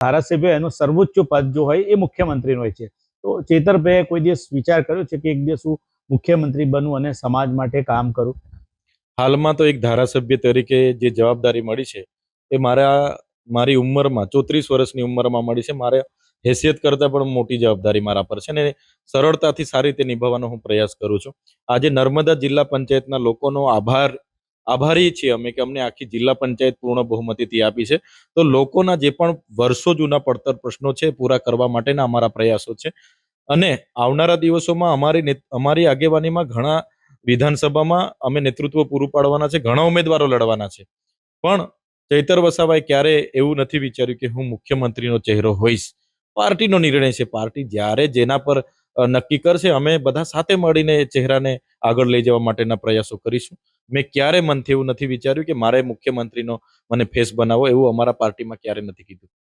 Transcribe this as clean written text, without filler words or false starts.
ધારાસભ્ય એનું સર્વોચ્ચ પદ જો હોય એ મુખ્યમંત્રીનું હોય છે. તો ચેતરભાઈએ કોઈ દિવસ વિચાર કર્યો છે કે એક દિવસ હું મુખ્યમંત્રી બનું અને સમાજ માટે કામ કરું? હાલમાં તો એક ધારાસભ્ય તરીકે જે જવાબદારી મળી છે એ મારી ઉંમરમાં 34 વર્ષની ઉંમરમાં મળી છે. મારે હેસિયત કરતાં પણ મોટી જવાબદારી મારા પર છે ને સરળતાથી સારી રીતે નિભાવવાનો હું પ્રયાસ કરું છું. આજે નર્મદા જિલ્લા પંચાયતના લોકોનો આભારી છીએ અમે કે અમને આખી જિલ્લા પંચાયત પૂર્ણ બહુમતીથી આપી છે. તો લોકોના જે પણ વર્ષો જૂના પડતર પ્રશ્નો છે પૂરા કરવા માટેના અમારા પ્રયાસો છે. અને આવનારા દિવસોમાં અમારી આગેવાનીમાં ઘણા વિધાનસભામાં અમે નેતૃત્વ પૂરું પાડવાના છે, ઘણા ઉમેદવારો લડવાના છે. પણ ચૈતર વસાવાએ ક્યારે એવું નથી વિચાર્યું કે હું મુખ્યમંત્રીનો ચહેરો હોઈશ. પાર્ટીનો નિર્ણય છે. પાર્ટી જ્યારે જેના પર નક્કી કરશે, અમે બધા સાથે મળીને એ ચહેરાને આગળ લઈ જવા માટેના પ્રયાસો કરીશું. મેં ક્યારે મનથી એવું નથી વિચાર્યું કે મારે મુખ્યમંત્રીનો મને ફેસ બનાવવો, એવું અમારા પાર્ટીમાં ક્યારે નથી કીધું.